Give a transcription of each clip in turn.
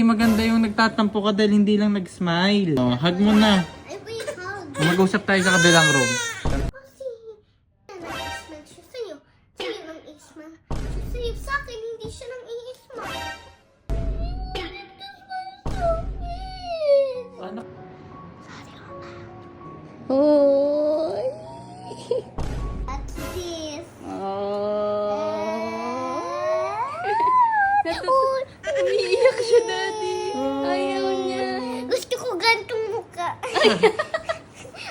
hindi maganda yung nagtatampo ka dahil hindi lang nag-smile. Oh, hug mo na. Ay, wait, hug. Mag-usap tayo sa kabilang room. Kasi, nang-isman siya sa'yo. Sa'yo nang isman. Siya sa'yo. Sa akin, hindi siya nang i-isman. Ano? Hoy! What's this? Umiiyak siya, Daddy. Ayaw niya. Gusto ko gantong mukha.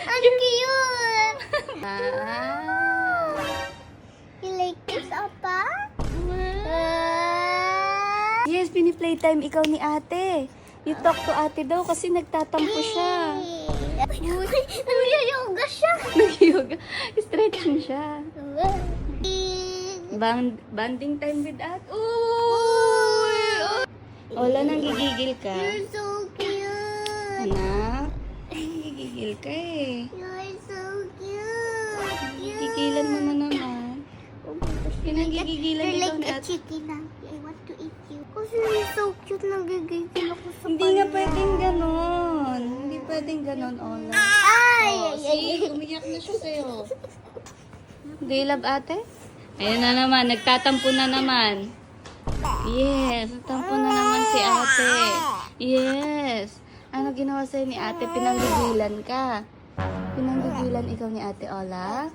Ang cute! You like this, Apa? Yes, pini-playtime ikaw ni ate. You talk to ate daw kasi nagtatampo siya. Nag-yoga siya. Nag-yoga. Stretching siya. Banding time with ate. Uy! Ola, nanggigigil ka. You're so cute. Anak, nanggigigil ka eh. You're so cute. Tigilan mo na naman. Pinanggigigilan You're ikaw like ni a ate. chicken. I want to eat you. Kasi you're so cute. Nagigigil ako sa Hindi nga kanya. pwedeng ganon. Hindi pwedeng ganon, Ola. Ay! Oh, see, umiyak na siya sa'yo. Do you love ate? Ayun na naman, nagtatampo na naman. Yes, nagtampo na naman si ate. Yes. Ano ginawa sa'yo ni ate? Pinanggigilan ka. Pinanggigilan ikaw ni ate Ola?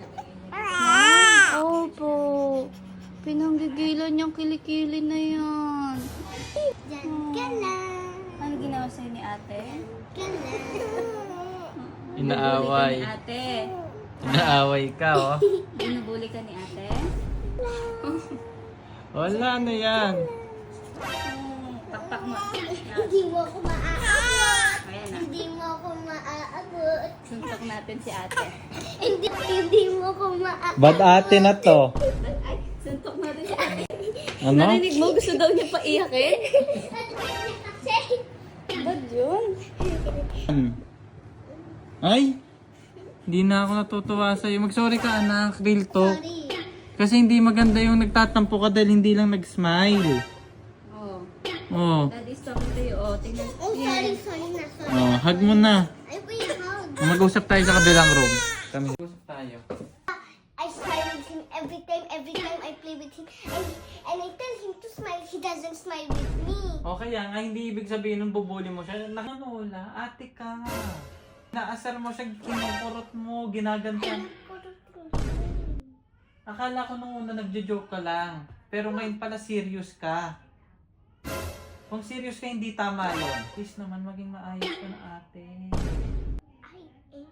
Opo. Pinanggigilan yung kilikili na yan. Diyan ka lang. Ano ginawa sa'yo ni ate? Ka lang. Inaaway. Binubuli ka ni ate. Inaaway ka, oh. Binubuli ka ni ate? Wala na yan. Takpak mo. Hindi mo ako maaabot. Ayan na. Hindi mo ako maaabot. Suntok natin si ate. Hindi mo ako maaabot. Bad ate na to. Ay, suntok natin si ate. Ano? Narinig mo, gusto daw niya paiyakin? Kasi, Ba't yun? Ay, hindi na ako natutuwa sa'yo. Mag-sorry ka, anak. Real talk. sorry. Kasi hindi maganda yung nagtatampo ka dahil hindi lang nag-smile. Oh. Oh, Daddy's talking to you. Oh, tingnan. Oh, sorry na, sorry. oh, hug mo na. Ay, wait, hug. Mag-usap tayo sa kabilang room. Kami. Mag-usap tayo. I smile with him every time I play with him. And I tell him to smile, he doesn't smile with me. O kaya nga, hindi ibig sabihin nung bubuli mo siya. Nakanola, ate ka. Naasar mo siya, kinukurot mo, ginagantan. Akala ko nung una nagjo-joke ka lang. Pero ngayon pala serious ka. Kung serious ka, hindi tama yun. Please naman, maging maayos ka na ate. I am.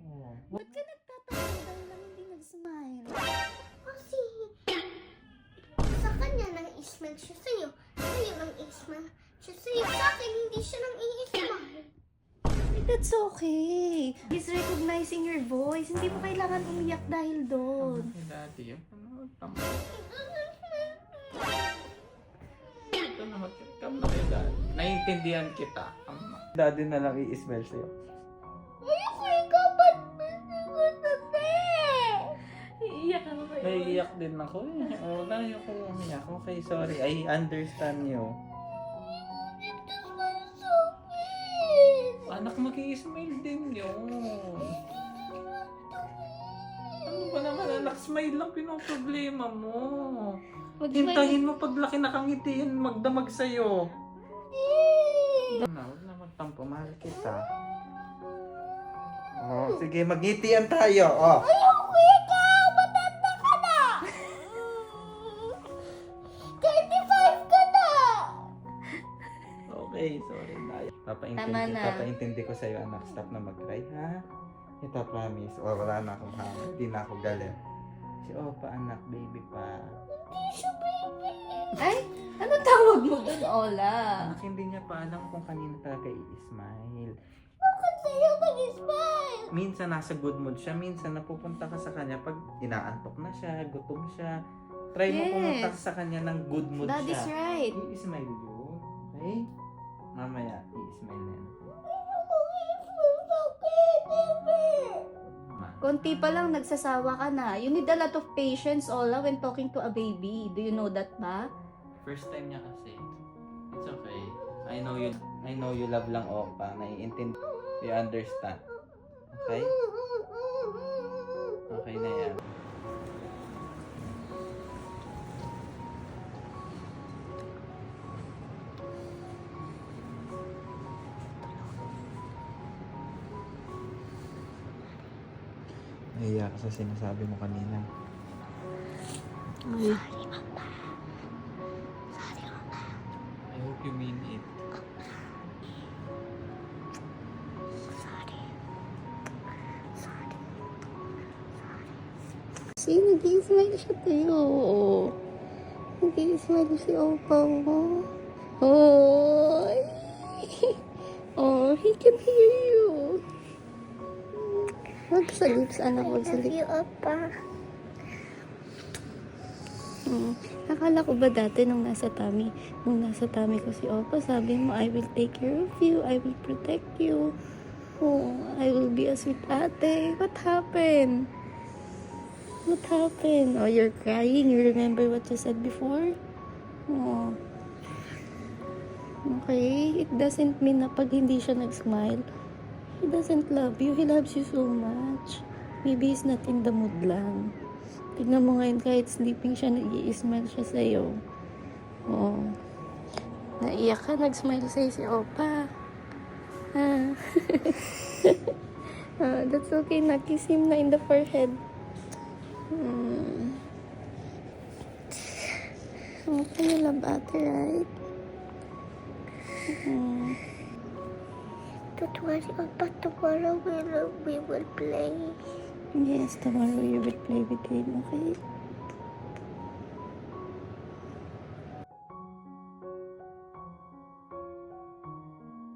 Oh. Ba't ka nagtatampo dahil lang hindi nag-smile? Kasi, sa kanya nang isman siya sa'yo. Sa'yo nang isman siya sa'yo. Sa akin, hindi siya nang i-isman. That's okay. He's recognizing your voice. Hindi mo kailangan umiyak dahil doon. Ay, dati yun. Ano, tama. Ito naman, come na kay daddy. Naiintindihan kita. Daddy na lang i-smell sa'yo. Ayoko ikaw, ba't Iiyak ako kayo. Naiiyak din ako eh. Oo, ayoko umiyak. Okay, sorry. I understand you. Anak, mag-i-smile din yun. Ano ba naman, anak? Smile lang pinoproblema mo. Hintahin mo paglaki nakangitiin magdamag sa'yo. Huwag na magtampo, mahal kita. Oh, sige, magngitian tayo. Oh. Ayoko ikaw, matanda ka na. 35 ka na. Okay, sorry tayo. Tama na. Papaintindi ko sa'yo, anak. Stop na mag-cry, ha? Ito, promise. O, wala na akong hangin. Hindi na ako galit. Si Opa, anak, baby pa. Hindi siya baby. Ay, ano tawag mo doon, Ola? Anak, hindi niya pa alam kung kanina talaga i-smile. Bakit sa'yo mag-smile? Minsan nasa good mood siya, minsan napupunta ka sa kanya pag inaantok na siya, gutom siya. Try mo Yes. pumunta ka sa kanya ng good mood Daddy's siya. right. I-smile you. Okay? Mamaya, i-smile na yan. Ayoko i-smile sakit. Never. Konti pa lang nagsasawa ka na. You need a lot of patience, Ola, when talking to a baby. Do you know that ba? First time niya kasi. It's okay. I know you love lang Opa. Naiintindi. You understand. Okay? Okay na yan. Nahiya ka sa sinasabi mo kanina. Ay. I hope you mean it. See, nag-i-smile siya tayo. Nag-i-smile si Opa mo. Oh, oh, he can hear you. Wag sa lips, anak. Wag sa Love lips. you, Opa. Akala ko ba dati nung nasa tummy ko si Opa, sabi mo, I will take care of you, I will protect you. Oh, I will be a sweet ate. What happened? What happened? Oh, you're crying. You remember what you said before? Oh. Okay, it doesn't mean na pag hindi siya nag-smile, he doesn't love you. He loves you so much. Maybe he's not in the mood lang. Tignan mo ngayon, kahit sleeping siya, nag-i-smile siya sa'yo. Oh. Naiyak ka, nag-smile sa'yo si Opa. Ah. That's okay, na-kiss him na in the forehead. Okay, you love ate, right? Don't worry, Opa. Tomorrow we will play. Yes, tomorrow you will play with him, okay?